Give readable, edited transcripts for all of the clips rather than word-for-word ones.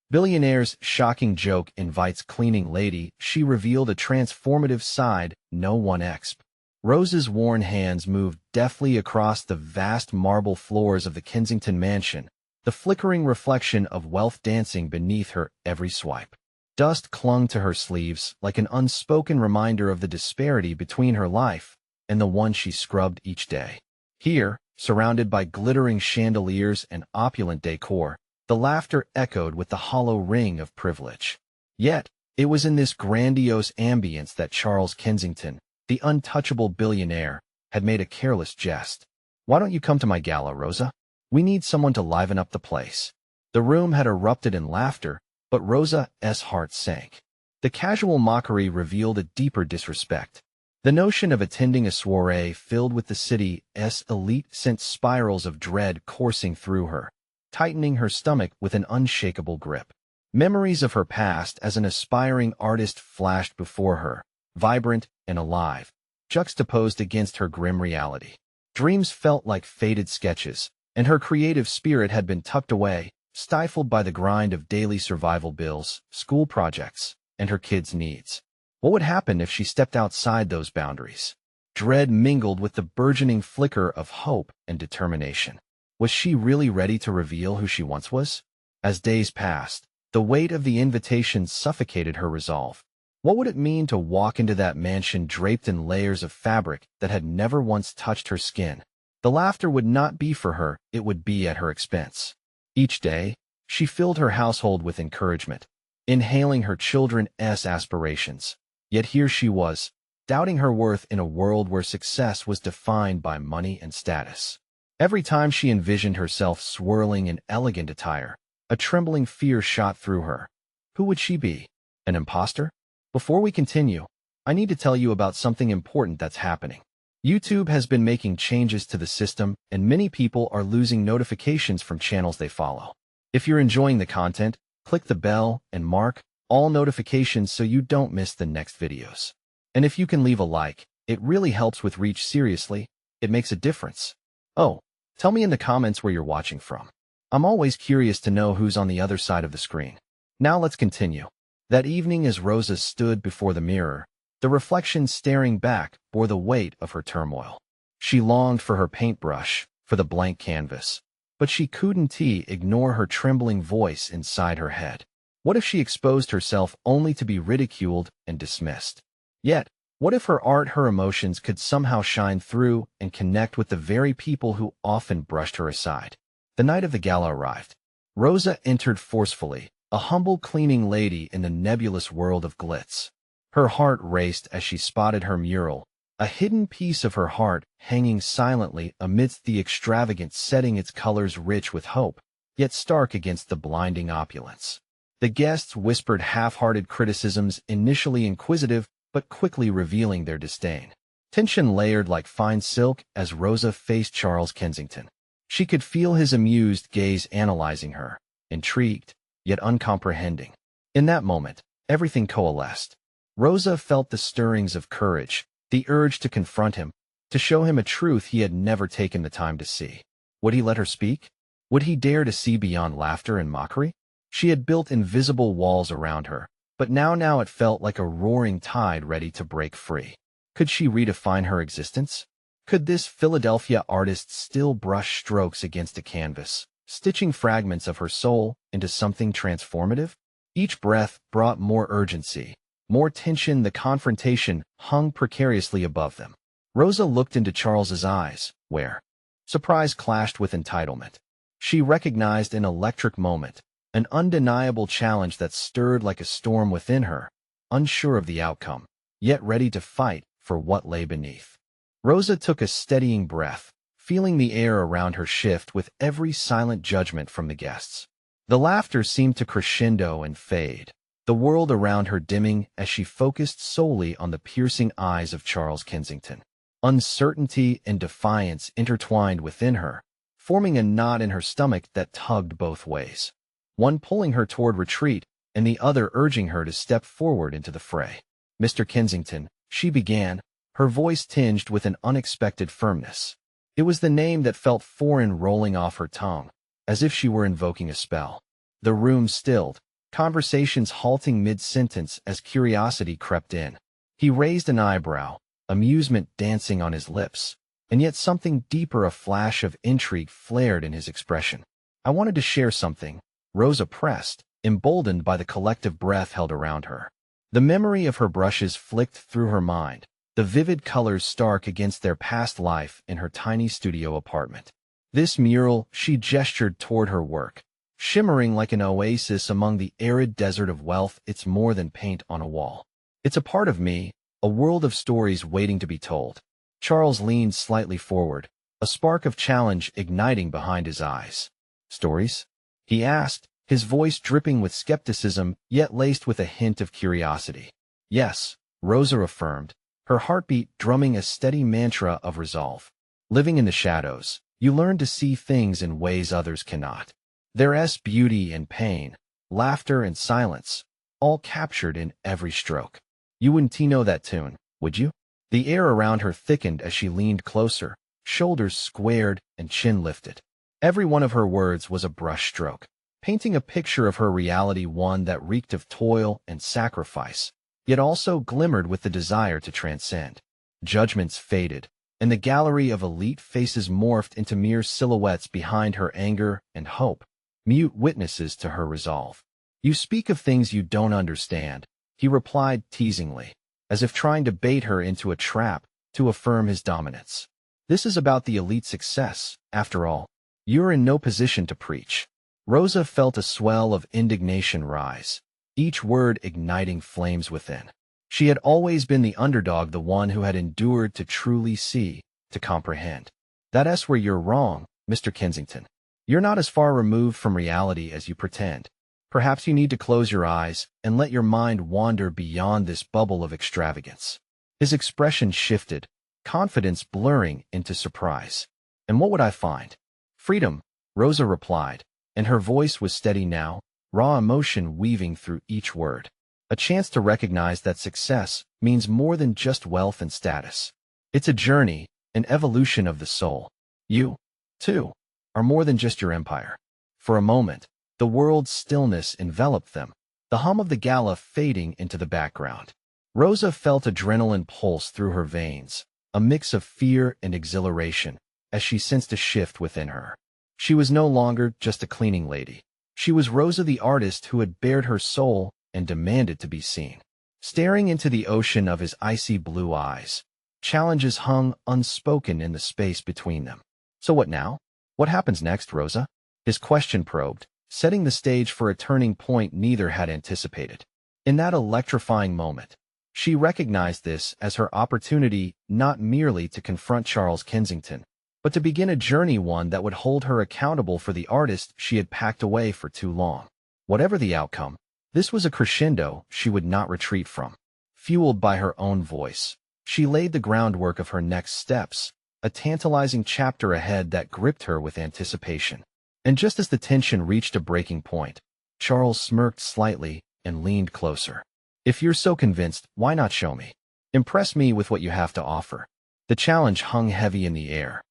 Billionaire's shocking joke invites cleaning lady. She revealed a transformative side no one Expe. Rosa's worn hands moved deftly across the vast marble floors of the Kensington mansion, the flickering reflection of wealth dancing beneath her every swipe. Dust clung to her sleeves like an unspoken reminder of the disparity between her life and the one she scrubbed each day. Here, surrounded by glittering chandeliers and opulent decor, the laughter echoed with the hollow ring of privilege. Yet, it was in this grandiose ambience that Charles Kensington, the untouchable billionaire, had made a careless jest. "Why don't you come to my gala, Rosa? We need someone to liven up the place." The room had erupted in laughter, but Rosa's heart sank. The casual mockery revealed a deeper disrespect. The notion of attending a soiree filled with the city's elite sent spirals of dread coursing through her, tightening her stomach with an unshakable grip. Memories of her past as an aspiring artist flashed before her, vibrant and alive, juxtaposed against her grim reality. Dreams felt like faded sketches, and her creative spirit had been tucked away, stifled by the grind of daily survival bills, school projects, and her kids' needs. What would happen if she stepped outside those boundaries? Dread mingled with the burgeoning flicker of hope and determination. Was she really ready to reveal who she once was? As days passed, the weight of the invitation suffocated her resolve. What would it mean to walk into that mansion draped in layers of fabric that had never once touched her skin? The laughter would not be for her, it would be at her expense. Each day, she filled her household with encouragement, inhaling her children's aspirations. Yet here she was, doubting her worth in a world where success was defined by money and status. Every time she envisioned herself swirling in elegant attire, a trembling fear shot through her. Who would she be? An imposter? Before we continue, I need to tell you about something important that's happening. YouTube has been making changes to the system, and many people are losing notifications from channels they follow. If you're enjoying the content, click the bell and mark all notifications so you don't miss the next videos. And if you can leave a like, it really helps with reach. Seriously, it makes a difference. Oh, tell me in the comments where you're watching from. I'm always curious to know who's on the other side of the screen. Now let's continue. That evening as Rosa stood before the mirror, the reflection staring back bore the weight of her turmoil. She longed for her paintbrush, for the blank canvas, but she couldn't ignore her trembling voice inside her head. What if she exposed herself only to be ridiculed and dismissed? Yet, what if her art, her emotions could somehow shine through and connect with the very people who often brushed her aside? The night of the gala arrived. Rosa entered forcefully, a humble cleaning lady in the nebulous world of glitz. Her heart raced as she spotted her mural, a hidden piece of her heart hanging silently amidst the extravagant setting, its colors rich with hope, yet stark against the blinding opulence. The guests whispered half-hearted criticisms, initially inquisitive, but quickly revealing their disdain. Tension layered like fine silk as Rosa faced Charles Kensington. She could feel his amused gaze analyzing her, intrigued, yet uncomprehending. In that moment, everything coalesced. Rosa felt the stirrings of courage, the urge to confront him, to show him a truth he had never taken the time to see. Would he let her speak? Would he dare to see beyond laughter and mockery? She had built invisible walls around her, but now it felt like a roaring tide ready to break free. Could she redefine her existence? Could this Philadelphia artist still brush strokes against a canvas, stitching fragments of her soul into something transformative? Each breath brought more urgency, more tension. The confrontation hung precariously above them. Rosa looked into Charles's eyes, where surprise clashed with entitlement. She recognized an electric moment, an undeniable challenge that stirred like a storm within her, unsure of the outcome, yet ready to fight for what lay beneath. Rosa took a steadying breath, feeling the air around her shift with every silent judgment from the guests. The laughter seemed to crescendo and fade, the world around her dimming as she focused solely on the piercing eyes of Charles Kensington. Uncertainty and defiance intertwined within her, forming a knot in her stomach that tugged both ways, one pulling her toward retreat and the other urging her to step forward into the fray. "Mr. Kensington," she began, her voice tinged with an unexpected firmness. It was the name that felt foreign rolling off her tongue, as if she were invoking a spell. The room stilled, conversations halting mid-sentence as curiosity crept in. He raised an eyebrow, amusement dancing on his lips, and yet something deeper, a flash of intrigue flared in his expression. I wanted to share something, Rosa pressed, emboldened by the collective breath held around her. The memory of her brushes flicked through her mind, the vivid colors stark against their past life in her tiny studio apartment. This mural, she gestured toward her work, shimmering like an oasis among the arid desert of wealth. It's more than paint on a wall. It's a part of me, a world of stories waiting to be told. Charles leaned slightly forward, a spark of challenge igniting behind his eyes. Stories? He asked, his voice dripping with skepticism, yet laced with a hint of curiosity. Yes, Rosa affirmed, her heartbeat drumming a steady mantra of resolve. Living in the shadows, you learn to see things in ways others cannot. There's beauty and pain, laughter and silence, all captured in every stroke. You wouldn't know that tune, would you? The air around her thickened as she leaned closer, shoulders squared and chin lifted. Every one of her words was a brushstroke, painting a picture of her reality, one that reeked of toil and sacrifice, yet also glimmered with the desire to transcend. Judgments faded, and the gallery of elite faces morphed into mere silhouettes behind her anger and hope, mute witnesses to her resolve. You speak of things you don't understand, he replied teasingly, as if trying to bait her into a trap to affirm his dominance. This is about the elite success, after all. You're in no position to preach. Rosa felt a swell of indignation rise, each word igniting flames within. She had always been the underdog, the one who had endured to truly see, to comprehend. That's where you're wrong, Mr. Kensington. You're not as far removed from reality as you pretend. Perhaps you need to close your eyes and let your mind wander beyond this bubble of extravagance. His expression shifted, confidence blurring into surprise. And what would I find? Freedom, Rosa replied, and her voice was steady now, raw emotion weaving through each word. A chance to recognize that success means more than just wealth and status. It's a journey, an evolution of the soul. You, too, are more than just your empire. For a moment, the world's stillness enveloped them, the hum of the gala fading into the background. Rosa felt adrenaline pulse through her veins, a mix of fear and exhilaration, as she sensed a shift within her. She was no longer just a cleaning lady. She was Rosa, the artist who had bared her soul and demanded to be seen. Staring into the ocean of his icy blue eyes, challenges hung unspoken in the space between them. So what now? What happens next, Rosa? His question probed, setting the stage for a turning point neither had anticipated. In that electrifying moment, she recognized this as her opportunity not merely to confront Charles Kensington, but to begin a journey, one that would hold her accountable for the artist she had packed away for too long. Whatever the outcome, this was a crescendo she would not retreat from. Fueled by her own voice, she laid the groundwork of her next steps, a tantalizing chapter ahead that gripped her with anticipation. And just as the tension reached a breaking point, Charles smirked slightly and leaned closer. If you're so convinced, why not show me? Impress me with what you have to offer. The challenge hung heavy in the air,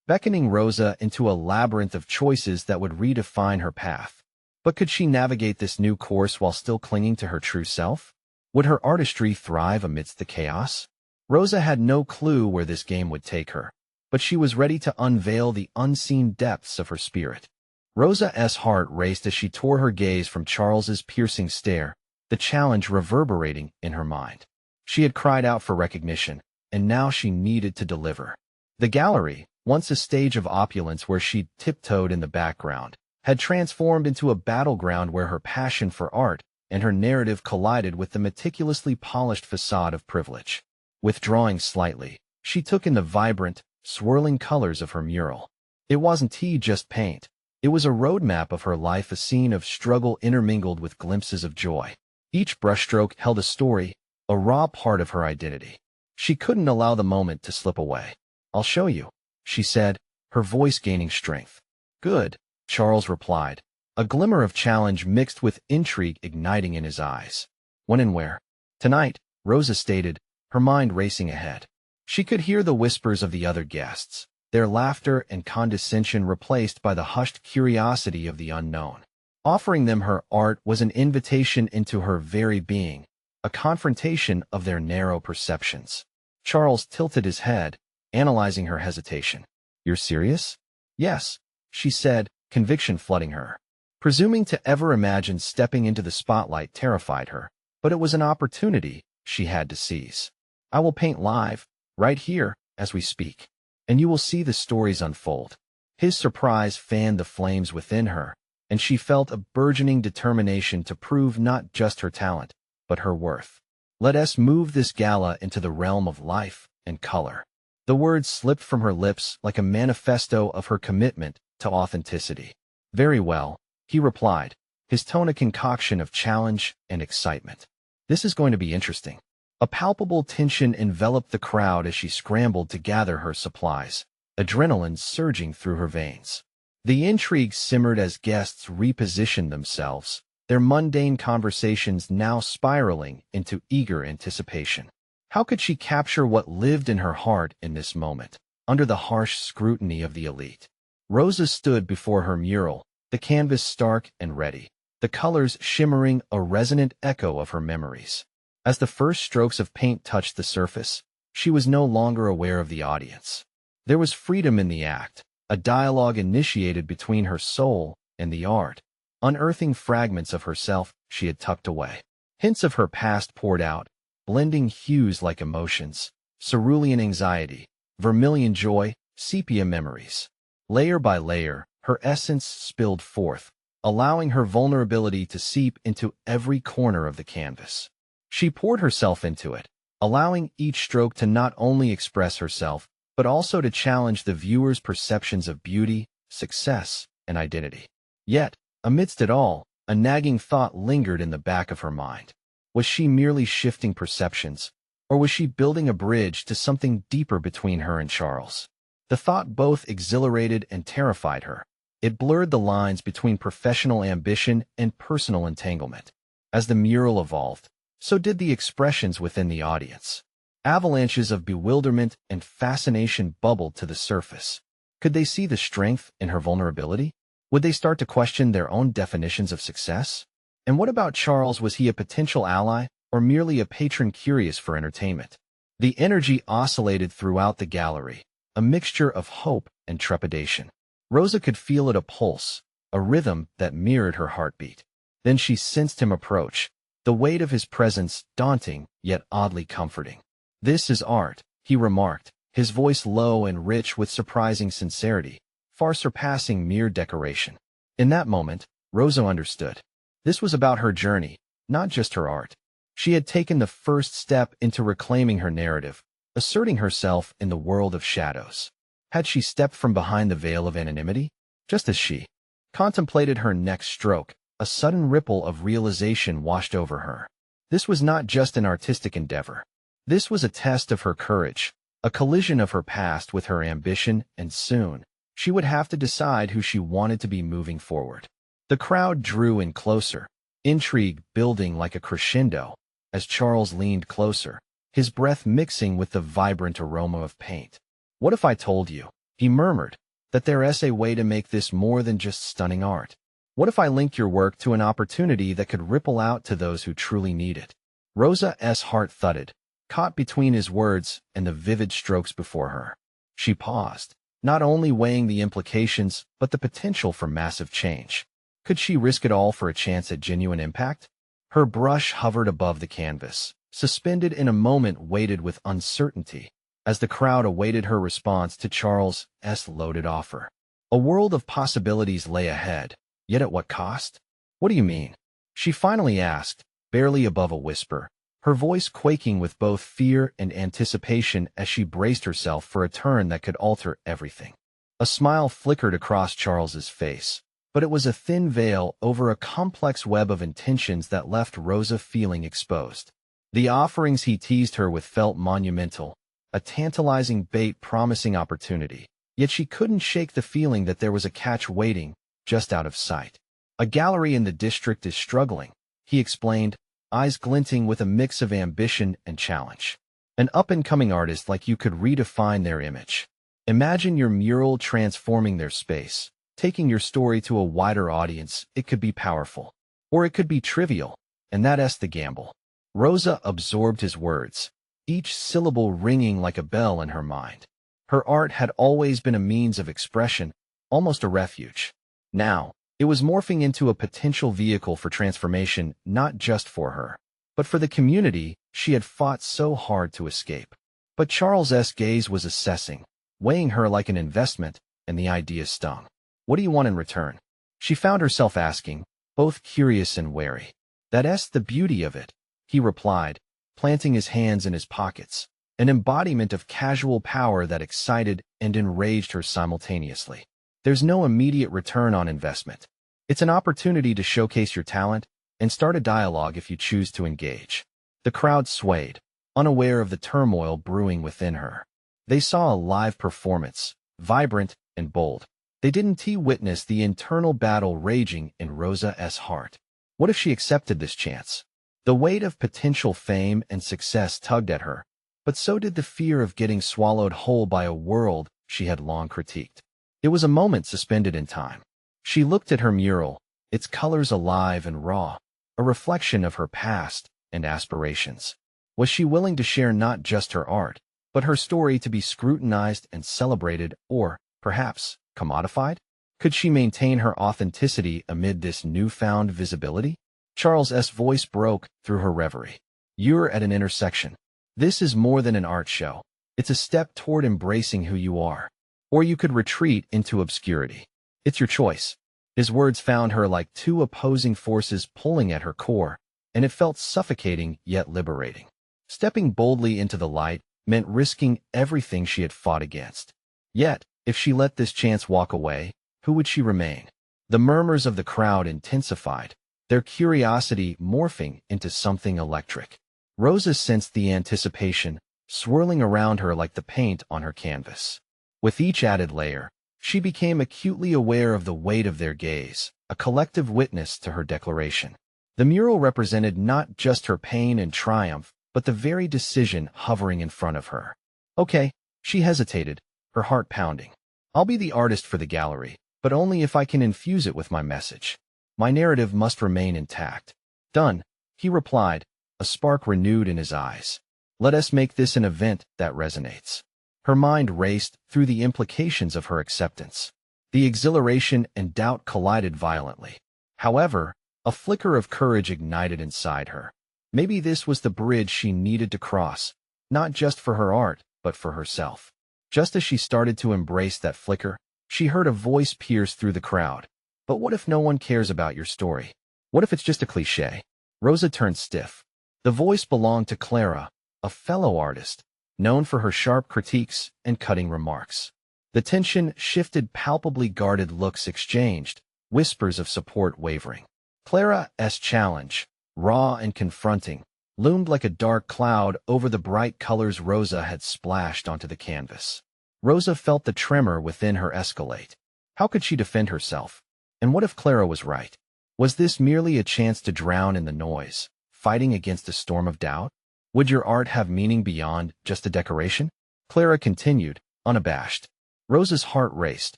beckoning Rosa into a labyrinth of choices that would redefine her path. But could she navigate this new course while still clinging to her true self? Would her artistry thrive amidst the chaos? Rosa had no clue where this game would take her, but she was ready to unveil the unseen depths of her spirit. Rosa's heart raced as she tore her gaze from Charles's piercing stare, the challenge reverberating in her mind. She had cried out for recognition, and now she needed to deliver. The gallery, once a stage of opulence where she'd tiptoed in the background, had transformed into a battleground where her passion for art and her narrative collided with the meticulously polished facade of privilege. Withdrawing slightly, she took in the vibrant, swirling colors of her mural. It wasn't just paint. It was a roadmap of her life, a scene of struggle intermingled with glimpses of joy. Each brushstroke held a story, a raw part of her identity. She couldn't allow the moment to slip away. I'll show you, she said, her voice gaining strength. Good, Charles replied, a glimmer of challenge mixed with intrigue igniting in his eyes. When and where? Tonight, Rosa stated, her mind racing ahead. She could hear the whispers of the other guests, their laughter and condescension replaced by the hushed curiosity of the unknown. Offering them her art was an invitation into her very being, a confrontation of their narrow perceptions. Charles tilted his head, analyzing her hesitation. "You're serious?" "Yes," she said, conviction flooding her. Presuming to ever imagine stepping into the spotlight terrified her, but it was an opportunity she had to seize. "I will paint live, right here, as we speak, and you will see the stories unfold." His surprise fanned the flames within her, and she felt a burgeoning determination to prove not just her talent, but her worth. "Let us move this gala into the realm of life and color." The words slipped from her lips like a manifesto of her commitment to authenticity. "Very well," he replied, his tone a concoction of challenge and excitement. "This is going to be interesting." A palpable tension enveloped the crowd as she scrambled to gather her supplies, adrenaline surging through her veins. The intrigue simmered as guests repositioned themselves, their mundane conversations now spiraling into eager anticipation. How could she capture what lived in her heart in this moment, under the harsh scrutiny of the elite? Rosa stood before her mural, the canvas stark and ready, the colors shimmering a resonant echo of her memories. As the first strokes of paint touched the surface, she was no longer aware of the audience. There was freedom in the act, a dialogue initiated between her soul and the art, unearthing fragments of herself she had tucked away. Hints of her past poured out, blending hues like emotions, cerulean anxiety, vermilion joy, sepia memories. Layer by layer, her essence spilled forth, allowing her vulnerability to seep into every corner of the canvas. She poured herself into it, allowing each stroke to not only express herself, but also to challenge the viewer's perceptions of beauty, success, and identity. Yet, amidst it all, a nagging thought lingered in the back of her mind. Was she merely shifting perceptions, or was she building a bridge to something deeper between her and Charles? The thought both exhilarated and terrified her. It blurred the lines between professional ambition and personal entanglement. As the mural evolved, so did the expressions within the audience. Avalanches of bewilderment and fascination bubbled to the surface. Could they see the strength in her vulnerability? Would they start to question their own definitions of success? And what about Charles? Was he a potential ally, or merely a patron curious for entertainment? The energy oscillated throughout the gallery, a mixture of hope and trepidation. Rosa could feel it, a pulse, a rhythm that mirrored her heartbeat. Then she sensed him approach, the weight of his presence daunting yet oddly comforting. "This is art," he remarked, his voice low and rich with surprising sincerity, far surpassing mere decoration. In that moment, Rosa understood. This was about her journey, not just her art. She had taken the first step into reclaiming her narrative, asserting herself in the world of shadows. Had she stepped from behind the veil of anonymity? Just as she contemplated her next stroke, a sudden ripple of realization washed over her. This was not just an artistic endeavor. This was a test of her courage, a collision of her past with her ambition, and soon, she would have to decide who she wanted to be moving forward. The crowd drew in closer, intrigue building like a crescendo, as Charles leaned closer, his breath mixing with the vibrant aroma of paint. "What if I told you," he murmured, "that there is a way to make this more than just stunning art? What if I link your work to an opportunity that could ripple out to those who truly need it?" Rosa's heart thudded, caught between his words and the vivid strokes before her. She paused, not only weighing the implications, but the potential for massive change. Could she risk it all for a chance at genuine impact? Her brush hovered above the canvas, suspended in a moment weighted with uncertainty, as the crowd awaited her response to Charles' loaded offer. A world of possibilities lay ahead, yet at what cost? "What do you mean?" she finally asked, barely above a whisper, her voice quaking with both fear and anticipation as she braced herself for a turn that could alter everything. A smile flickered across Charles's face, but it was a thin veil over a complex web of intentions that left Rosa feeling exposed. The offerings he teased her with felt monumental, a tantalizing bait promising opportunity, yet she couldn't shake the feeling that there was a catch waiting, just out of sight. "A gallery in the district is struggling," he explained, eyes glinting with a mix of ambition and challenge. "An up-and-coming artist like you could redefine their image. Imagine your mural transforming their space, Taking your story to a wider audience, it could be powerful. Or it could be trivial, and that's the gamble. Rosa absorbed his words, each syllable ringing like a bell in her mind. Her art had always been a means of expression, almost a refuge. Now, it was morphing into a potential vehicle for transformation, not just for her, but for the community she had fought so hard to escape. But Charles's gaze was assessing, weighing her like an investment, and the idea stung. What do you want in return? She found herself asking, both curious and wary. That's the beauty of it, he replied, planting his hands in his pockets, an embodiment of casual power that excited and enraged her simultaneously. There's no immediate return on investment. It's an opportunity to showcase your talent and start a dialogue if you choose to engage. The crowd swayed, unaware of the turmoil brewing within her. They saw a live performance, vibrant and bold. They didn't witness the internal battle raging in Rosa's heart. What if she accepted this chance? The weight of potential fame and success tugged at her, but so did the fear of getting swallowed whole by a world she had long critiqued. It was a moment suspended in time. She looked at her mural, its colors alive and raw, a reflection of her past and aspirations. Was she willing to share not just her art, but her story to be scrutinized and celebrated, or, perhaps, commodified? Could she maintain her authenticity amid this newfound visibility? Charles's voice broke through her reverie. You're at an intersection. This is more than an art show. It's a step toward embracing who you are. Or you could retreat into obscurity. It's your choice. His words found her like two opposing forces pulling at her core, and it felt suffocating yet liberating. Stepping boldly into the light meant risking everything she had fought against. Yet, if she let this chance walk away, who would she remain? The murmurs of the crowd intensified, their curiosity morphing into something electric. Rosa sensed the anticipation, swirling around her like the paint on her canvas. With each added layer, she became acutely aware of the weight of their gaze, a collective witness to her declaration. The mural represented not just her pain and triumph, but the very decision hovering in front of her. Okay, she hesitated, her heart pounding. I'll be the artist for the gallery, but only if I can infuse it with my message. My narrative must remain intact. Done, he replied, a spark renewed in his eyes. Let us make this an event that resonates. Her mind raced through the implications of her acceptance. The exhilaration and doubt collided violently. However, a flicker of courage ignited inside her. Maybe this was the bridge she needed to cross, not just for her art, but for herself. Just as she started to embrace that flicker, she heard a voice pierce through the crowd. But what if no one cares about your story? What if it's just a cliché? Rosa turned stiff. The voice belonged to Clara, a fellow artist, known for her sharp critiques and cutting remarks. The tension shifted, palpably guarded looks exchanged, whispers of support wavering. Clara's challenge, raw and confronting, loomed like a dark cloud over the bright colors Rosa had splashed onto the canvas. Rosa felt the tremor within her escalate. How could she defend herself? And what if Clara was right? Was this merely a chance to drown in the noise, fighting against a storm of doubt? Would your art have meaning beyond just a decoration? Clara continued, unabashed. Rosa's heart raced,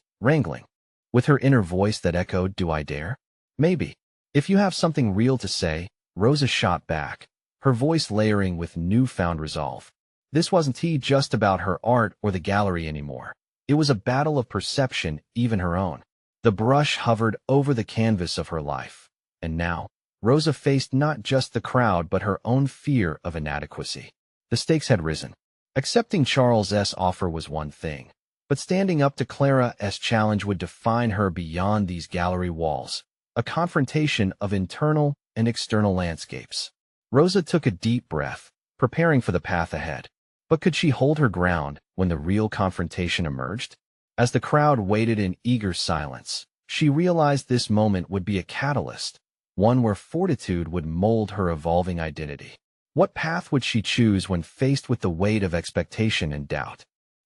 wrangling. With her inner voice that echoed, do I dare? Maybe. If you have something real to say, Rosa shot back, her voice layering with newfound resolve. This wasn't just about her art or the gallery anymore. It was a battle of perception, even her own. The brush hovered over the canvas of her life. And now, Rosa faced not just the crowd but her own fear of inadequacy. The stakes had risen. Accepting Charles's offer was one thing, but standing up to Clara's challenge would define her beyond these gallery walls, a confrontation of internal and external landscapes. Rosa took a deep breath, preparing for the path ahead. But could she hold her ground when the real confrontation emerged? As the crowd waited in eager silence, she realized this moment would be a catalyst, one where fortitude would mold her evolving identity. What path would she choose when faced with the weight of expectation and doubt?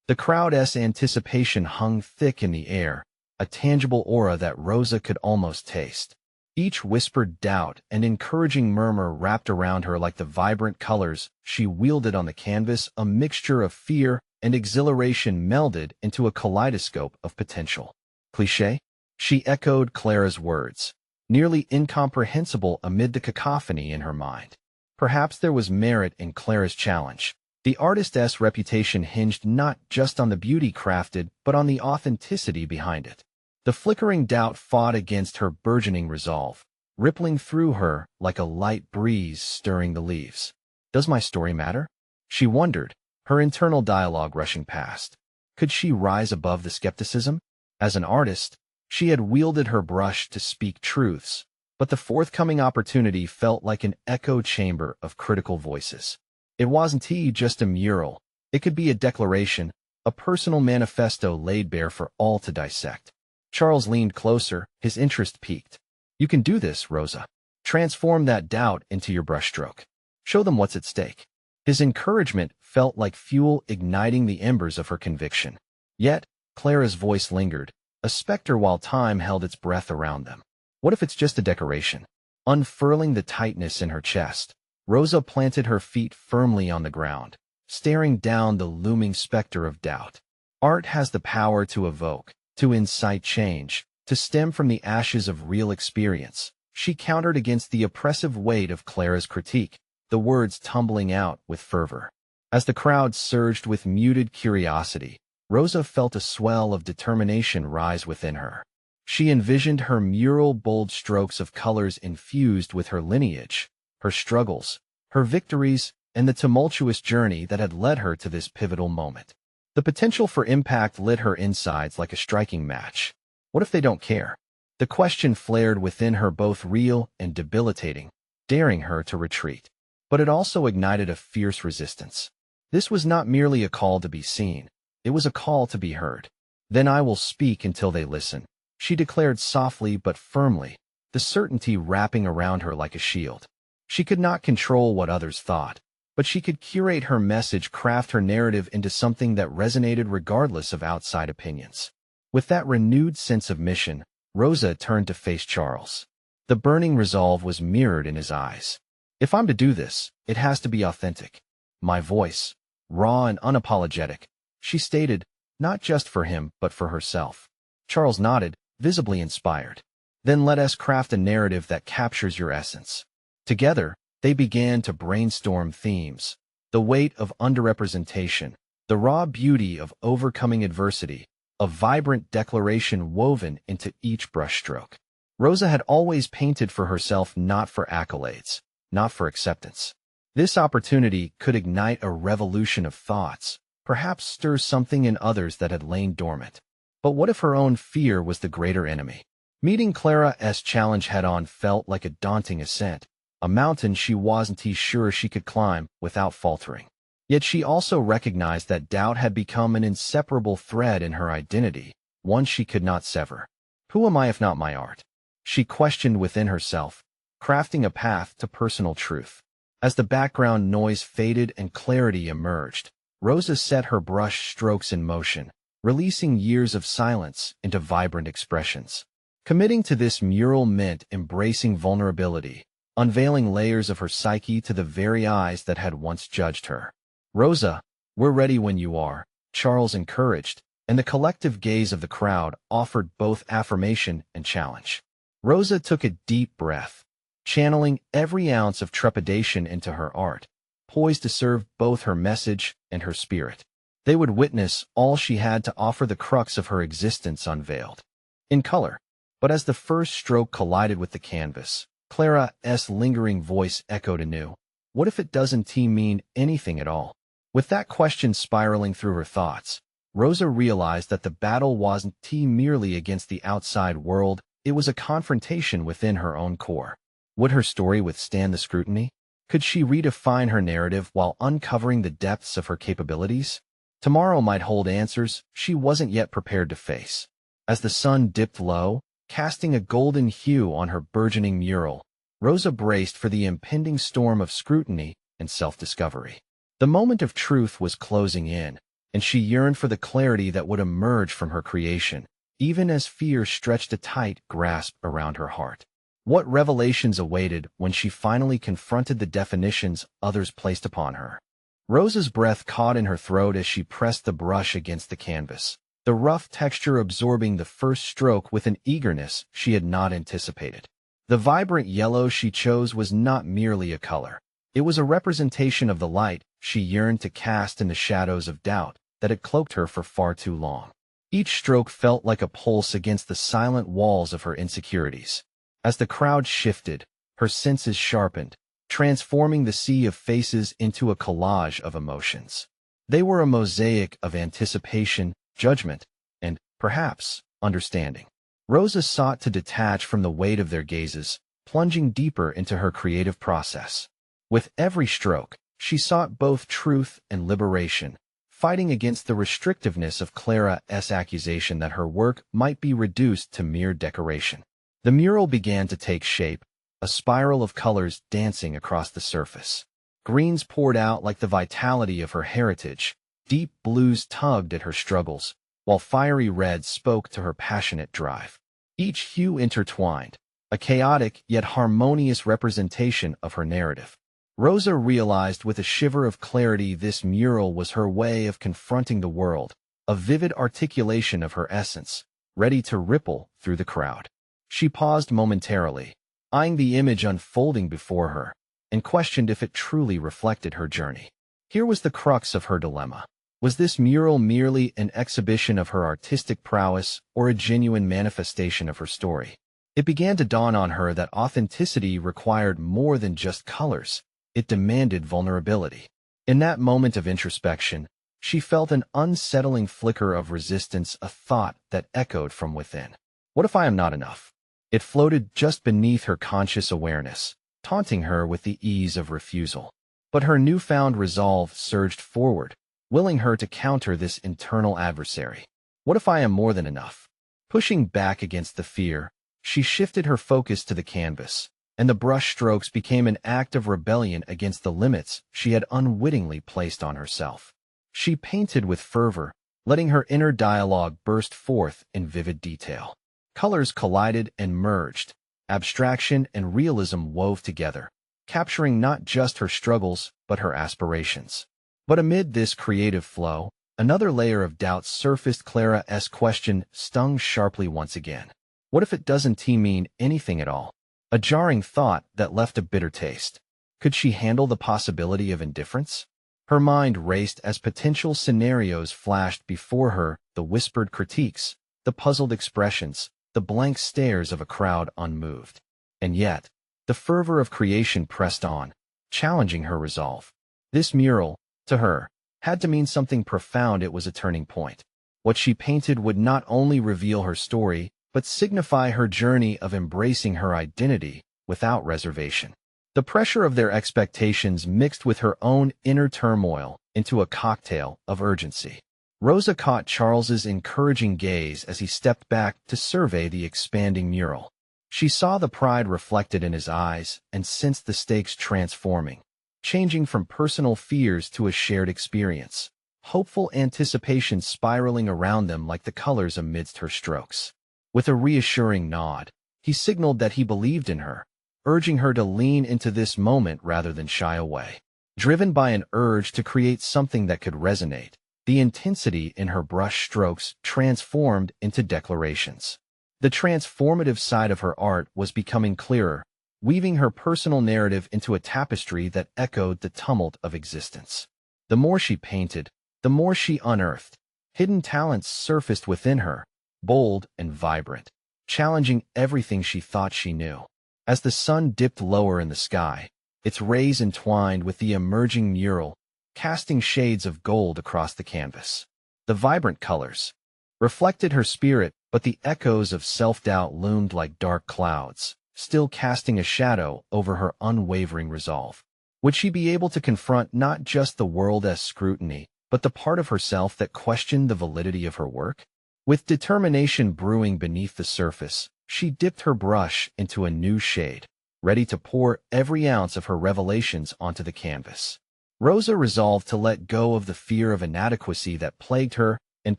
The crowd's anticipation hung thick in the air, a tangible aura that Rosa could almost taste. Each whispered doubt and encouraging murmur wrapped around her like the vibrant colors she wielded on the canvas, a mixture of fear and exhilaration melded into a kaleidoscope of potential. Cliché? She echoed Clara's words, nearly incomprehensible amid the cacophony in her mind. Perhaps there was merit in Clara's challenge. The artist's reputation hinged not just on the beauty crafted, but on the authenticity behind it. The flickering doubt fought against her burgeoning resolve, rippling through her like a light breeze stirring the leaves. Does my story matter? She wondered, her internal dialogue rushing past. Could she rise above the skepticism? As an artist, she had wielded her brush to speak truths, but the forthcoming opportunity felt like an echo chamber of critical voices. It wasn't just a mural. It could be a declaration, a personal manifesto laid bare for all to dissect. Charles leaned closer, his interest piqued. You can do this, Rosa. Transform that doubt into your brushstroke. Show them what's at stake. His encouragement felt like fuel igniting the embers of her conviction. Yet, Clara's voice lingered, a specter while time held its breath around them. What if it's just a decoration? Unfurling the tightness in her chest, Rosa planted her feet firmly on the ground, staring down the looming specter of doubt. Art has the power to evoke, to incite change, to stem from the ashes of real experience. She countered against the oppressive weight of Clara's critique, the words tumbling out with fervor. As the crowd surged with muted curiosity, Rosa felt a swell of determination rise within her. She envisioned her mural bold strokes of colors infused with her lineage, her struggles, her victories, and the tumultuous journey that had led her to this pivotal moment. The potential for impact lit her insides like a striking match. What if they don't care? The question flared within her, both real and debilitating, daring her to retreat. But it also ignited a fierce resistance. This was not merely a call to be seen. It was a call to be heard. Then I will speak until they listen, she declared softly but firmly, the certainty wrapping around her like a shield. She could not control what others thought, but she could curate her message, craft her narrative into something that resonated regardless of outside opinions. With that renewed sense of mission, Rosa turned to face Charles. The burning resolve was mirrored in his eyes. If I'm to do this, it has to be authentic. My voice, raw and unapologetic, she stated, not just for him, but for herself. Charles nodded, visibly inspired. Then let us craft a narrative that captures your essence. Together, they began to brainstorm themes. The weight of underrepresentation, the raw beauty of overcoming adversity, a vibrant declaration woven into each brushstroke. Rosa had always painted for herself, not for accolades, not for acceptance. This opportunity could ignite a revolution of thoughts, perhaps stir something in others that had lain dormant. But what if her own fear was the greater enemy? Meeting Clara's challenge head-on felt like a daunting ascent, a mountain she wasn't sure she could climb without faltering. Yet she also recognized that doubt had become an inseparable thread in her identity, one she could not sever. Who am I if not my art? She questioned within herself, crafting a path to personal truth. As the background noise faded and clarity emerged, Rosa set her brush strokes in motion, releasing years of silence into vibrant expressions. Committing to this mural meant embracing vulnerability, unveiling layers of her psyche to the very eyes that had once judged her. Rosa, we're ready when you are, Charles encouraged, and the collective gaze of the crowd offered both affirmation and challenge. Rosa took a deep breath, channeling every ounce of trepidation into her art, poised to serve both her message and her spirit. They would witness all she had to offer, the crux of her existence unveiled. In color. But as the first stroke collided with the canvas, Clara's lingering voice echoed anew. What if it doesn't mean anything at all? With that question spiraling through her thoughts, Rosa realized that the battle wasn't merely against the outside world, it was a confrontation within her own core. Would her story withstand the scrutiny? Could she redefine her narrative while uncovering the depths of her capabilities? Tomorrow might hold answers she wasn't yet prepared to face. As the sun dipped low, casting a golden hue on her burgeoning mural, Rosa braced for the impending storm of scrutiny and self-discovery. The moment of truth was closing in, and she yearned for the clarity that would emerge from her creation, even as fear stretched a tight grasp around her heart. What revelations awaited when she finally confronted the definitions others placed upon her? Rosa's breath caught in her throat as she pressed the brush against the canvas. the rough texture absorbing the first stroke with an eagerness she had not anticipated. The vibrant yellow she chose was not merely a color. It was a representation of the light she yearned to cast in the shadows of doubt that had cloaked her for far too long. Each stroke felt like a pulse against the silent walls of her insecurities. As the crowd shifted, her senses sharpened, transforming the sea of faces into a collage of emotions. They were a mosaic of anticipation, judgment, and, perhaps, understanding. Rosa sought to detach from the weight of their gazes, plunging deeper into her creative process. With every stroke, she sought both truth and liberation, fighting against the restrictiveness of Clara's accusation that her work might be reduced to mere decoration. The mural began to take shape, a spiral of colors dancing across the surface. Greens poured out like the vitality of her heritage, deep blues tugged at her struggles, while fiery reds spoke to her passionate drive. Each hue intertwined, a chaotic yet harmonious representation of her narrative. Rosa realized with a shiver of clarity this mural was her way of confronting the world, a vivid articulation of her essence, ready to ripple through the crowd. She paused momentarily, eyeing the image unfolding before her, and questioned if it truly reflected her journey. Here was the crux of her dilemma. Was this mural merely an exhibition of her artistic prowess or a genuine manifestation of her story? It began to dawn on her that authenticity required more than just colors. It demanded vulnerability. In that moment of introspection, she felt an unsettling flicker of resistance, a thought that echoed from within. What if I am not enough? It floated just beneath her conscious awareness, taunting her with the ease of refusal. But her newfound resolve surged forward, willing her to counter this internal adversary. What if I am more than enough? Pushing back against the fear, she shifted her focus to the canvas, and the brush strokes became an act of rebellion against the limits she had unwittingly placed on herself. She painted with fervor, letting her inner dialogue burst forth in vivid detail. Colors collided and merged, abstraction and realism wove together, capturing not just her struggles but her aspirations. But amid this creative flow, another layer of doubt surfaced. Clara's question stung sharply once again. What if it doesn't mean anything at all? A jarring thought that left a bitter taste. Could she handle the possibility of indifference? Her mind raced as potential scenarios flashed before her, the whispered critiques, the puzzled expressions, the blank stares of a crowd unmoved. And yet, the fervor of creation pressed on, challenging her resolve. This mural, to her, had to mean something profound. It was a turning point. What she painted would not only reveal her story, but signify her journey of embracing her identity without reservation. The pressure of their expectations mixed with her own inner turmoil into a cocktail of urgency. Rosa caught Charles's encouraging gaze as he stepped back to survey the expanding mural. She saw the pride reflected in his eyes and sensed the stakes transforming, changing from personal fears to a shared experience, hopeful anticipation spiraling around them like the colors amidst her strokes. With a reassuring nod, he signaled that he believed in her, urging her to lean into this moment rather than shy away. Driven by an urge to create something that could resonate, the intensity in her brush strokes transformed into declarations. The transformative side of her art was becoming clearer, weaving her personal narrative into a tapestry that echoed the tumult of existence. The more she painted, the more she unearthed. Hidden talents surfaced within her, bold and vibrant, challenging everything she thought she knew. As the sun dipped lower in the sky, its rays entwined with the emerging mural, casting shades of gold across the canvas. The vibrant colors reflected her spirit, but the echoes of self-doubt loomed like dark clouds, still casting a shadow over her unwavering resolve. Would she be able to confront not just the world's scrutiny, but the part of herself that questioned the validity of her work? With determination brewing beneath the surface, she dipped her brush into a new shade, ready to pour every ounce of her revelations onto the canvas. Rosa resolved to let go of the fear of inadequacy that plagued her and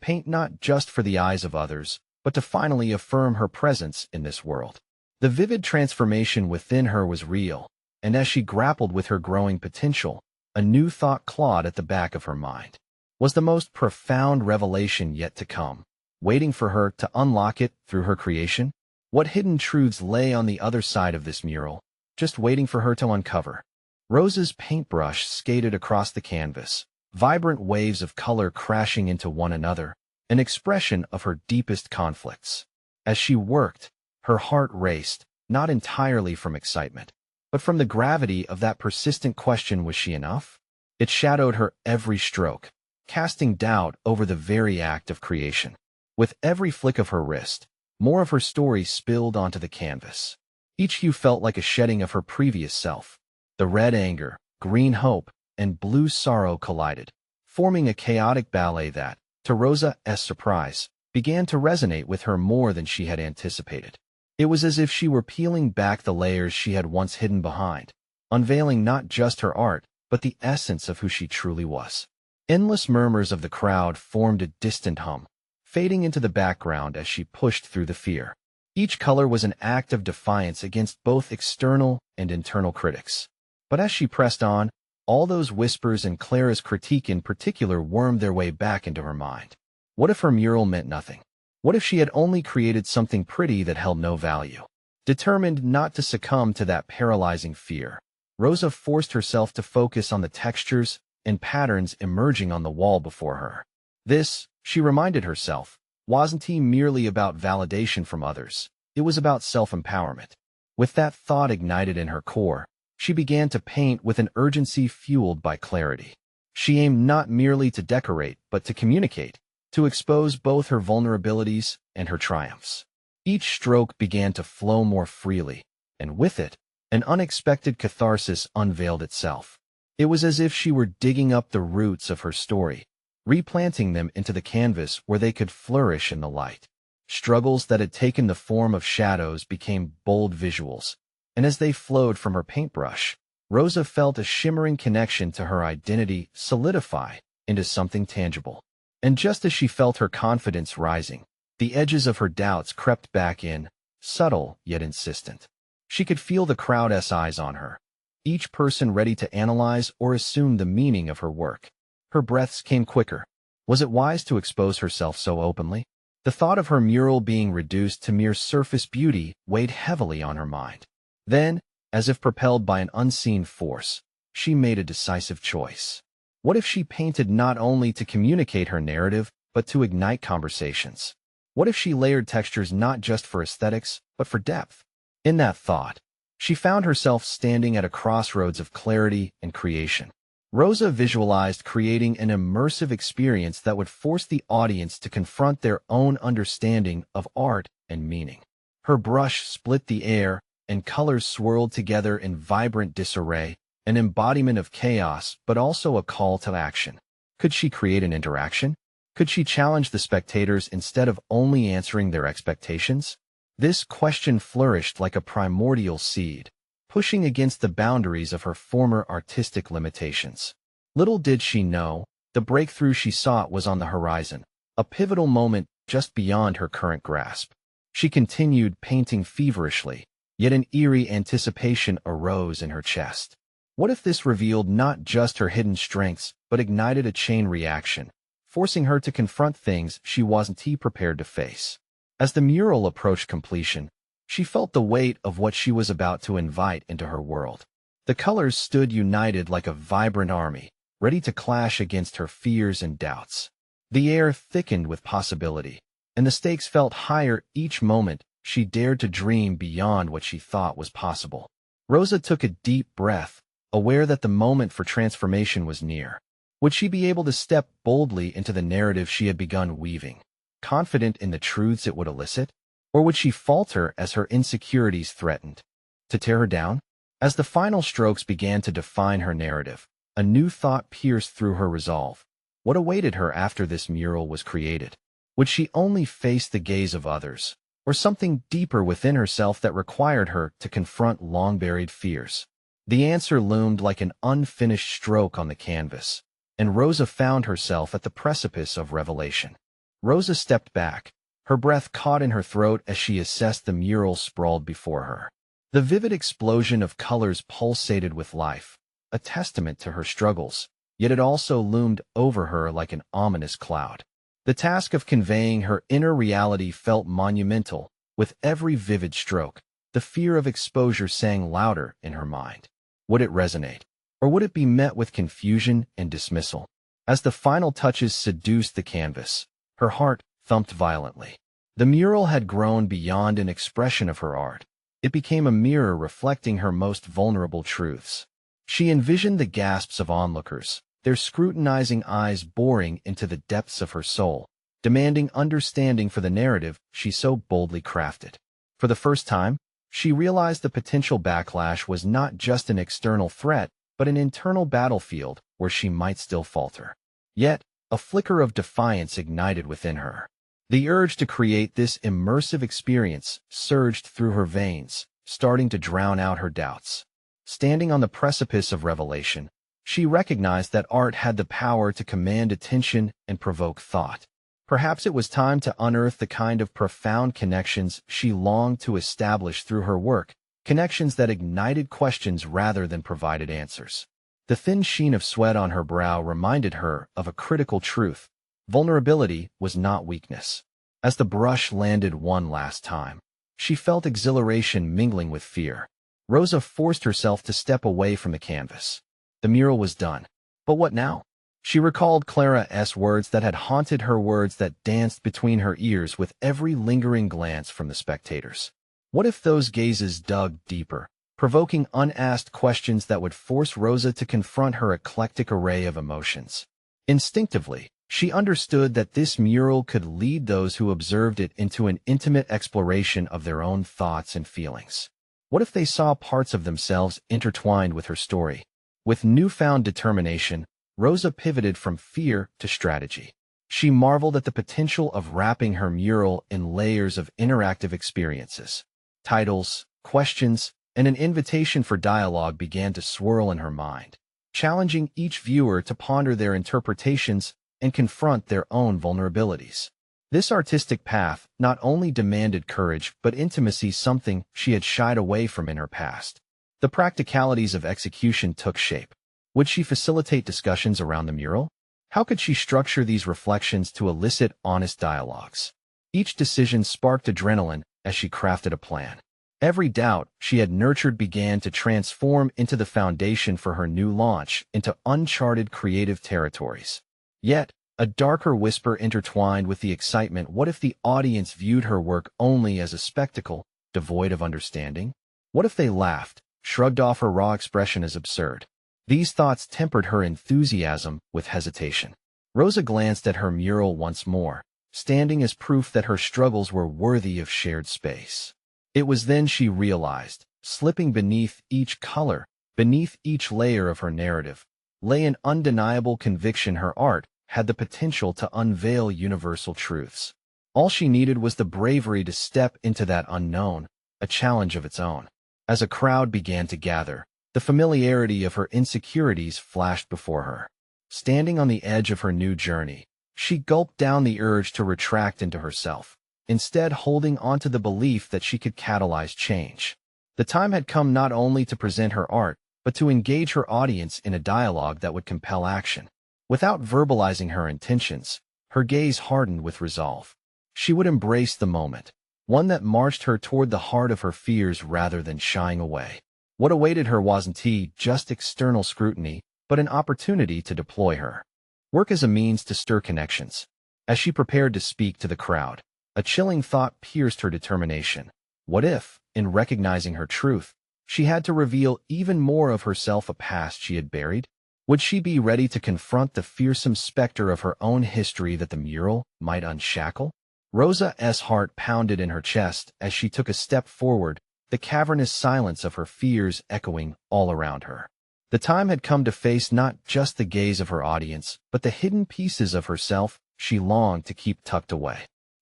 paint not just for the eyes of others, but to finally affirm her presence in this world. The vivid transformation within her was real, and as she grappled with her growing potential, a new thought clawed at the back of her mind. Was the most profound revelation yet to come? waiting for her to unlock it through her creation? What hidden truths lay on the other side of this mural, just waiting for her to uncover? Rosa's paintbrush skated across the canvas, vibrant waves of color crashing into one another, an expression of her deepest conflicts. As she worked, her heart raced, not entirely from excitement, but from the gravity of that persistent question, was she enough? It shadowed her every stroke, casting doubt over the very act of creation. With every flick of her wrist, more of her story spilled onto the canvas. Each hue felt like a shedding of her previous self. The red anger, green hope, and blue sorrow collided, forming a chaotic ballet that, to Rosa's surprise, began to resonate with her more than she had anticipated. It was as if she were peeling back the layers she had once hidden behind, unveiling not just her art, but the essence of who she truly was. Endless murmurs of the crowd formed a distant hum, fading into the background as she pushed through the fear. Each color was an act of defiance against both external and internal critics. But as she pressed on, all those whispers and Clara's critique in particular wormed their way back into her mind. What if her mural meant nothing? What if she had only created something pretty that held no value? Determined not to succumb to that paralyzing fear, Rosa forced herself to focus on the textures and patterns emerging on the wall before her. This, she reminded herself, wasn't merely about validation from others. It was about self-empowerment. With that thought ignited in her core, she began to paint with an urgency fueled by clarity. She aimed not merely to decorate, but to communicate, to expose both her vulnerabilities and her triumphs. Each stroke began to flow more freely, and with it, an unexpected catharsis unveiled itself. It was as if she were digging up the roots of her story, replanting them into the canvas where they could flourish in the light. Struggles that had taken the form of shadows became bold visuals, and as they flowed from her paintbrush, Rosa felt a shimmering connection to her identity solidify into something tangible. And just as she felt her confidence rising, the edges of her doubts crept back in, subtle yet insistent. She could feel the crowd's eyes on her, each person ready to analyze or assume the meaning of her work. Her breaths came quicker. Was it wise to expose herself so openly? The thought of her mural being reduced to mere surface beauty weighed heavily on her mind. Then, as if propelled by an unseen force, she made a decisive choice. What if she painted not only to communicate her narrative, but to ignite conversations? What if she layered textures not just for aesthetics, but for depth? In that thought, she found herself standing at a crossroads of clarity and creation. Rosa visualized creating an immersive experience that would force the audience to confront their own understanding of art and meaning. Her brush split the air, and colors swirled together in vibrant disarray, an embodiment of chaos, but also a call to action. Could she create an interaction? Could she challenge the spectators instead of only answering their expectations? This question flourished like a primordial seed, pushing against the boundaries of her former artistic limitations. Little did she know, the breakthrough she sought was on the horizon, a pivotal moment just beyond her current grasp. She continued painting feverishly, yet an eerie anticipation arose in her chest. What if this revealed not just her hidden strengths, but ignited a chain reaction, forcing her to confront things she wasn't prepared to face? As the mural approached completion, she felt the weight of what she was about to invite into her world. The colors stood united like a vibrant army, ready to clash against her fears and doubts. The air thickened with possibility, and the stakes felt higher each moment she dared to dream beyond what she thought was possible. Rosa took a deep breath, aware that the moment for transformation was near. Would she be able to step boldly into the narrative she had begun weaving, confident in the truths it would elicit? Or would she falter as her insecurities threatened to tear her down? As the final strokes began to define her narrative, a new thought pierced through her resolve. What awaited her after this mural was created? Would she only face the gaze of others, or something deeper within herself that required her to confront long-buried fears? The answer loomed like an unfinished stroke on the canvas, and Rosa found herself at the precipice of revelation. Rosa stepped back, her breath caught in her throat as she assessed the mural sprawled before her. The vivid explosion of colors pulsated with life, a testament to her struggles, yet it also loomed over her like an ominous cloud. The task of conveying her inner reality felt monumental. With every vivid stroke, the fear of exposure sang louder in her mind. Would it resonate? Or would it be met with confusion and dismissal? As the final touches seduced the canvas, her heart thumped violently. The mural had grown beyond an expression of her art. It became a mirror reflecting her most vulnerable truths. She envisioned the gasps of onlookers, their scrutinizing eyes boring into the depths of her soul, demanding understanding for the narrative she so boldly crafted. For the first time, she realized the potential backlash was not just an external threat, but an internal battlefield where she might still falter. Yet, a flicker of defiance ignited within her. The urge to create this immersive experience surged through her veins, starting to drown out her doubts. Standing on the precipice of revelation, she recognized that art had the power to command attention and provoke thought. Perhaps it was time to unearth the kind of profound connections she longed to establish through her work, connections that ignited questions rather than provided answers. The thin sheen of sweat on her brow reminded her of a critical truth. Vulnerability was not weakness. As the brush landed one last time, she felt exhilaration mingling with fear. Rosa forced herself to step away from the canvas. The mural was done. But what now? She recalled Clara's words that had haunted her, words that danced between her ears with every lingering glance from the spectators. What if those gazes dug deeper, provoking unasked questions that would force Rosa to confront her eclectic array of emotions? Instinctively, she understood that this mural could lead those who observed it into an intimate exploration of their own thoughts and feelings. What if they saw parts of themselves intertwined with her story? With newfound determination, Rosa pivoted from fear to strategy. She marveled at the potential of wrapping her mural in layers of interactive experiences. Titles, questions, and an invitation for dialogue began to swirl in her mind, challenging each viewer to ponder their interpretations and confront their own vulnerabilities. This artistic path not only demanded courage but intimacy, something she had shied away from in her past. The practicalities of execution took shape. Would she facilitate discussions around the mural? How could she structure these reflections to elicit honest dialogues? Each decision sparked adrenaline as she crafted a plan. Every doubt she had nurtured began to transform into the foundation for her new launch into uncharted creative territories. Yet, a darker whisper intertwined with the excitement. What if the audience viewed her work only as a spectacle, devoid of understanding? What if they laughed, shrugged off her raw expression as absurd? These thoughts tempered her enthusiasm with hesitation. Rosa glanced at her mural once more, standing as proof that her struggles were worthy of shared space. It was then she realized, slipping beneath each color, beneath each layer of her narrative, lay an undeniable conviction her art had the potential to unveil universal truths. All she needed was the bravery to step into that unknown, a challenge of its own. As a crowd began to gather, the familiarity of her insecurities flashed before her. Standing on the edge of her new journey, she gulped down the urge to retract into herself, instead holding onto the belief that she could catalyze change. The time had come not only to present her art, but to engage her audience in a dialogue that would compel action. Without verbalizing her intentions, her gaze hardened with resolve. She would embrace the moment, one that marched her toward the heart of her fears rather than shying away. What awaited her wasn't just external scrutiny, but an opportunity to deploy her work as a means to stir connections. As she prepared to speak to the crowd, a chilling thought pierced her determination. What if, in recognizing her truth, she had to reveal even more of herself, a past she had buried? Would she be ready to confront the fearsome specter of her own history that the mural might unshackle? Rosa's heart pounded in her chest as she took a step forward, the cavernous silence of her fears echoing all around her. The time had come to face not just the gaze of her audience, but the hidden pieces of herself she longed to keep tucked away.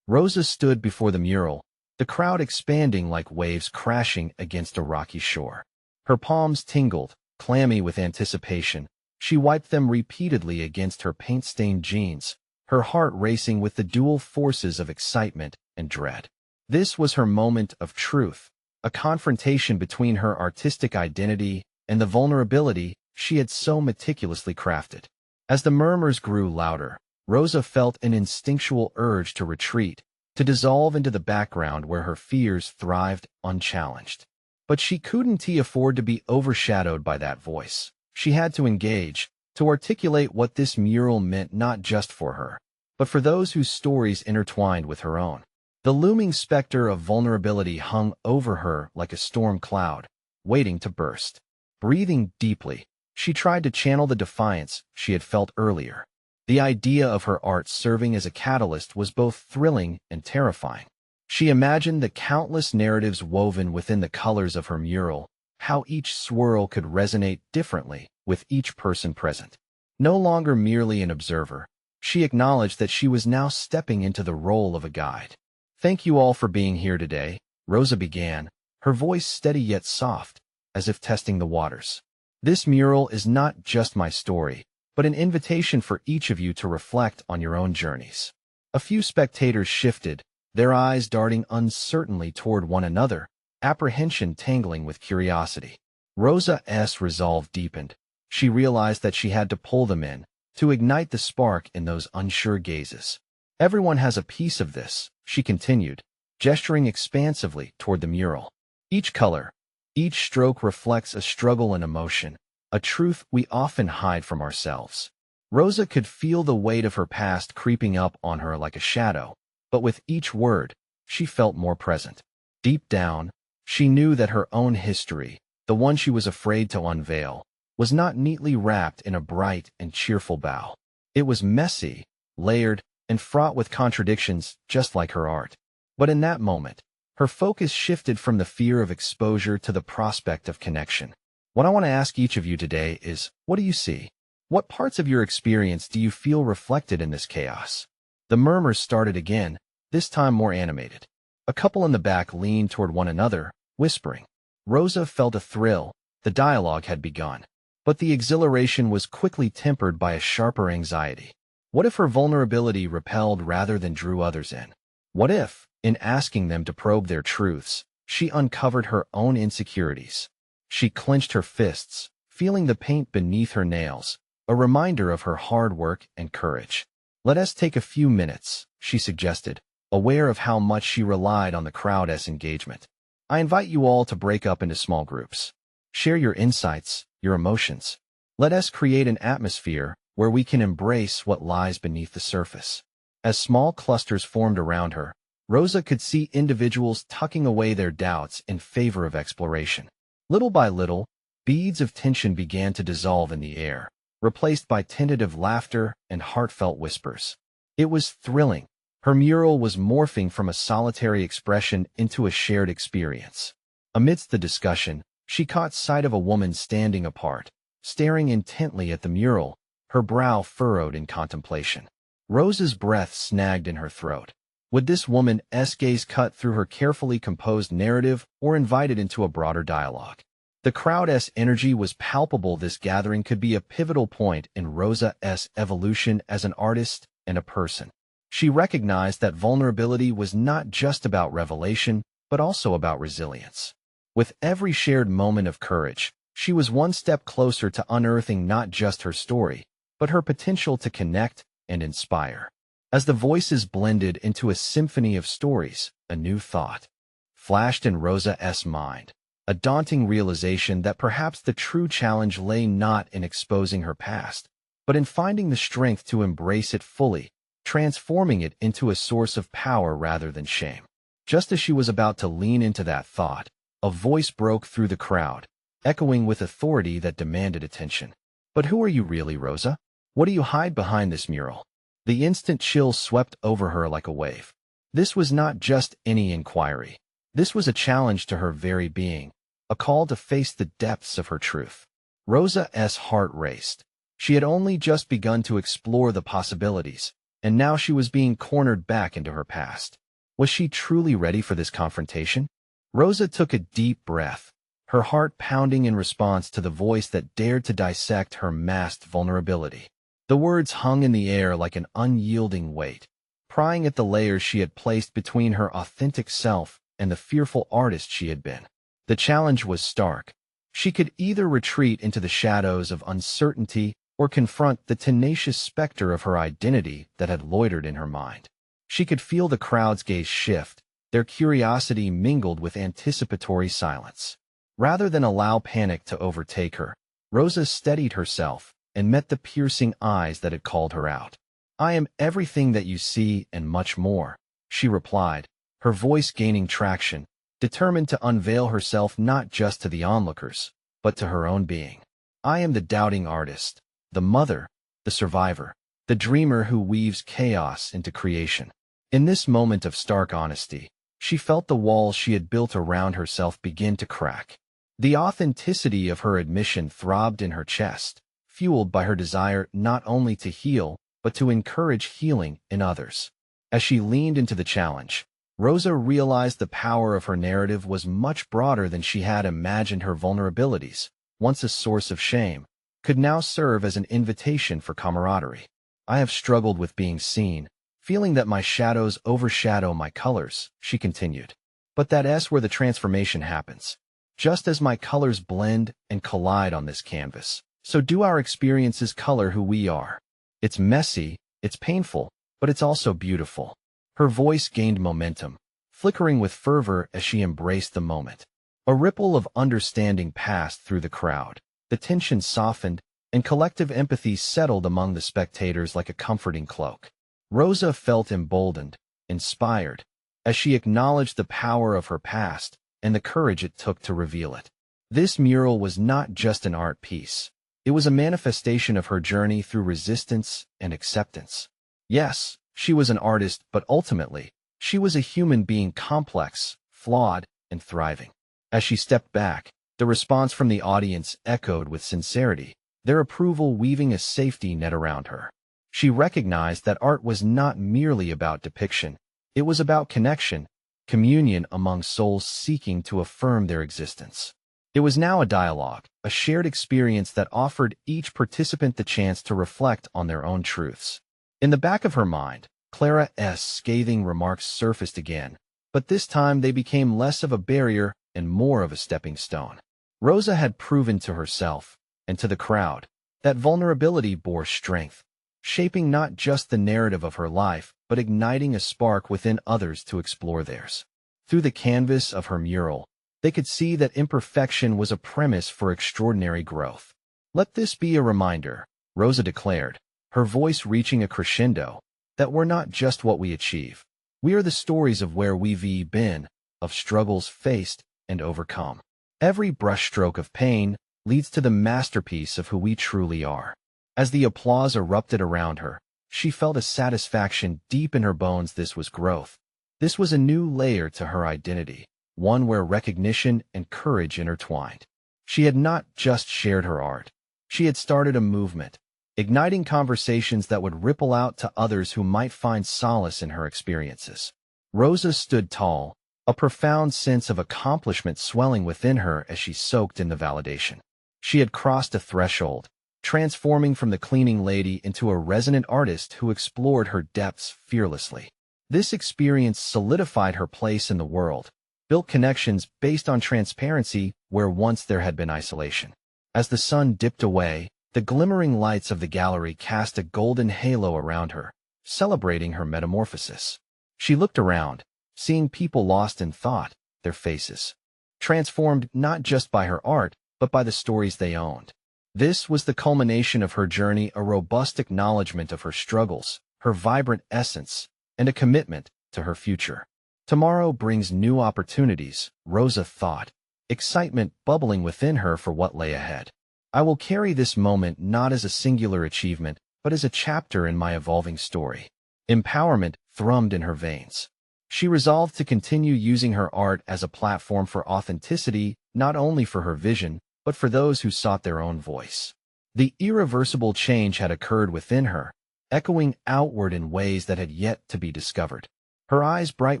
Rosa stood before the mural, the crowd expanding like waves crashing against a rocky shore. Her palms tingled, clammy with anticipation. She wiped them repeatedly against her paint-stained jeans, her heart racing with the dual forces of excitement and dread. This was her moment of truth, a confrontation between her artistic identity and the vulnerability she had so meticulously crafted. As the murmurs grew louder, Rosa felt an instinctual urge to retreat, to dissolve into the background where her fears thrived unchallenged. But she couldn't afford to be overshadowed by that voice. She had to engage, to articulate what this mural meant not just for her, but for those whose stories intertwined with her own. The looming specter of vulnerability hung over her like a storm cloud, waiting to burst. Breathing deeply, she tried to channel the defiance she had felt earlier. The idea of her art serving as a catalyst was both thrilling and terrifying. She imagined the countless narratives woven within the colors of her mural, how each swirl could resonate differently with each person present. No longer merely an observer, she acknowledged that she was now stepping into the role of a guide. "Thank you all for being here today," Rosa began, her voice steady yet soft, as if testing the waters. "This mural is not just my story, but an invitation for each of you to reflect on your own journeys." A few spectators shifted, their eyes darting uncertainly toward one another, apprehension tangling with curiosity. Rosa's resolve deepened. She realized that she had to pull them in, to ignite the spark in those unsure gazes. "Everyone has a piece of this," she continued, gesturing expansively toward the mural. "Each color, each stroke reflects a struggle and emotion, a truth we often hide from ourselves." Rosa could feel the weight of her past creeping up on her like a shadow, but with each word, she felt more present. Deep down, she knew that her own history, the one she was afraid to unveil, was not neatly wrapped in a bright and cheerful bow. It was messy, layered, and fraught with contradictions, just like her art. But in that moment, her focus shifted from the fear of exposure to the prospect of connection. What I want to ask each of you today is, what do you see? What parts of your experience do you feel reflected in this chaos? The murmurs started again, this time more animated. A couple in the back leaned toward one another, whispering. Rosa felt a thrill. The dialogue had begun. But the exhilaration was quickly tempered by a sharper anxiety. What if her vulnerability repelled rather than drew others in? What if, in asking them to probe their truths, she uncovered her own insecurities? She clenched her fists, feeling the paint beneath her nails, a reminder of her hard work and courage. "Let us take a few minutes," she suggested, aware of how much she relied on the crowd's engagement. "I invite you all to break up into small groups. Share your insights, your emotions. Let us create an atmosphere where we can embrace what lies beneath the surface." As small clusters formed around her, Rosa could see individuals tucking away their doubts in favor of exploration. Little by little, beads of tension began to dissolve in the air, replaced by tentative laughter and heartfelt whispers. It was thrilling. Her mural was morphing from a solitary expression into a shared experience. Amidst the discussion, she caught sight of a woman standing apart, staring intently at the mural, her brow furrowed in contemplation. Rosa's breath snagged in her throat. Would this woman's gaze cut through her carefully composed narrative or invite it into a broader dialogue? The crowd's energy was palpable. This gathering could be a pivotal point in Rosa's evolution as an artist and a person. She recognized that vulnerability was not just about revelation, but also about resilience. With every shared moment of courage, she was one step closer to unearthing not just her story, but her potential to connect and inspire. As the voices blended into a symphony of stories, a new thought flashed in Rosa's mind, a daunting realization that perhaps the true challenge lay not in exposing her past, but in finding the strength to embrace it fully, transforming it into a source of power rather than shame. Just as she was about to lean into that thought, a voice broke through the crowd, echoing with authority that demanded attention. "But who are you really, Rosa? What do you hide behind this mural?" The instant chill swept over her like a wave. This was not just any inquiry. This was a challenge to her very being, a call to face the depths of her truth. Rosa's heart raced. She had only just begun to explore the possibilities, and now she was being cornered back into her past. Was she truly ready for this confrontation? Rosa took a deep breath, her heart pounding in response to the voice that dared to dissect her masked vulnerability. The words hung in the air like an unyielding weight, prying at the layers she had placed between her authentic self and the fearful artist she had been. The challenge was stark. She could either retreat into the shadows of uncertainty or confront the tenacious specter of her identity that had loitered in her mind. She could feel the crowd's gaze shift, their curiosity mingled with anticipatory silence. Rather than allow panic to overtake her, Rosa steadied herself and met the piercing eyes that had called her out. "I am everything that you see and much more," she replied, her voice gaining traction, determined to unveil herself not just to the onlookers, but to her own being. "I am the doubting artist, the mother, the survivor, the dreamer who weaves chaos into creation." In this moment of stark honesty, she felt the walls she had built around herself begin to crack. The authenticity of her admission throbbed in her chest, fueled by her desire not only to heal, but to encourage healing in others. As she leaned into the challenge, Rosa realized the power of her narrative was much broader than she had imagined. Her vulnerabilities, once a source of shame, could now serve as an invitation for camaraderie. "I have struggled with being seen, feeling that my shadows overshadow my colors," she continued. "But that's where the transformation happens. Just as my colors blend and collide on this canvas, so do our experiences color who we are. It's messy, it's painful, but it's also beautiful." Her voice gained momentum, flickering with fervor as she embraced the moment. A ripple of understanding passed through the crowd. The tension softened, and collective empathy settled among the spectators like a comforting cloak. Rosa felt emboldened, inspired, as she acknowledged the power of her past and the courage it took to reveal it. This mural was not just an art piece. It was a manifestation of her journey through resistance and acceptance. Yes, she was an artist, but ultimately, she was a human being, complex, flawed, and thriving. As she stepped back, the response from the audience echoed with sincerity, their approval weaving a safety net around her. She recognized that art was not merely about depiction. It was about connection, communion among souls seeking to affirm their existence. It was now a dialogue, a shared experience that offered each participant the chance to reflect on their own truths. In the back of her mind, Clara's scathing remarks surfaced again, but this time they became less of a barrier and more of a stepping stone. Rosa had proven to herself, and to the crowd, that vulnerability bore strength, shaping not just the narrative of her life, but igniting a spark within others to explore theirs. Through the canvas of her mural, they could see that imperfection was a premise for extraordinary growth. "Let this be a reminder," Rosa declared, her voice reaching a crescendo, "that we're not just what we achieve. We are the stories of where we've been, of struggles faced and overcome. Every brushstroke of pain leads to the masterpiece of who we truly are." As the applause erupted around her, she felt a satisfaction deep in her bones. This was growth. This was a new layer to her identity, one where recognition and courage intertwined. She had not just shared her art. She had started a movement, igniting conversations that would ripple out to others who might find solace in her experiences. Rosa stood tall, a profound sense of accomplishment swelling within her as she soaked in the validation. She had crossed a threshold, transforming from the cleaning lady into a resonant artist who explored her depths fearlessly. This experience solidified her place in the world, built connections based on transparency where once there had been isolation. As the sun dipped away, the glimmering lights of the gallery cast a golden halo around her, celebrating her metamorphosis. She looked around, seeing people lost in thought, their faces transformed not just by her art, but by the stories they owned. This was the culmination of her journey, a robust acknowledgement of her struggles, her vibrant essence, and a commitment to her future. Tomorrow brings new opportunities, Rosa thought, excitement bubbling within her for what lay ahead. I will carry this moment not as a singular achievement, but as a chapter in my evolving story. Empowerment thrummed in her veins. She resolved to continue using her art as a platform for authenticity, not only for her vision, but for those who sought their own voice. The irreversible change had occurred within her, echoing outward in ways that had yet to be discovered. Her eyes bright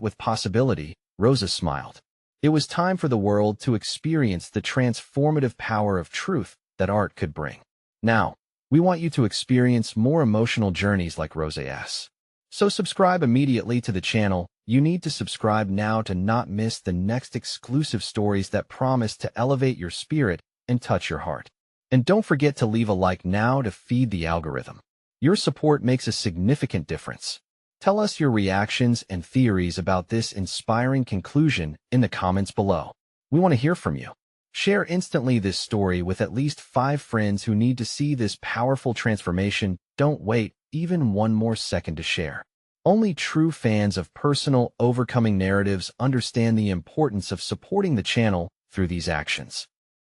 with possibility, Rosa smiled. It was time for the world to experience the transformative power of truth that art could bring. Now, we want you to experience more emotional journeys like Rosa's. So subscribe immediately to the channel. You need to subscribe now to not miss the next exclusive stories that promise to elevate your spirit and touch your heart. And don't forget to leave a like now to feed the algorithm. Your support makes a significant difference. Tell us your reactions and theories about this inspiring conclusion in the comments below. We want to hear from you. Share instantly this story with at least 5 friends who need to see this powerful transformation. Don't wait even one more second to share. Only true fans of personal, overcoming narratives understand the importance of supporting the channel through these actions.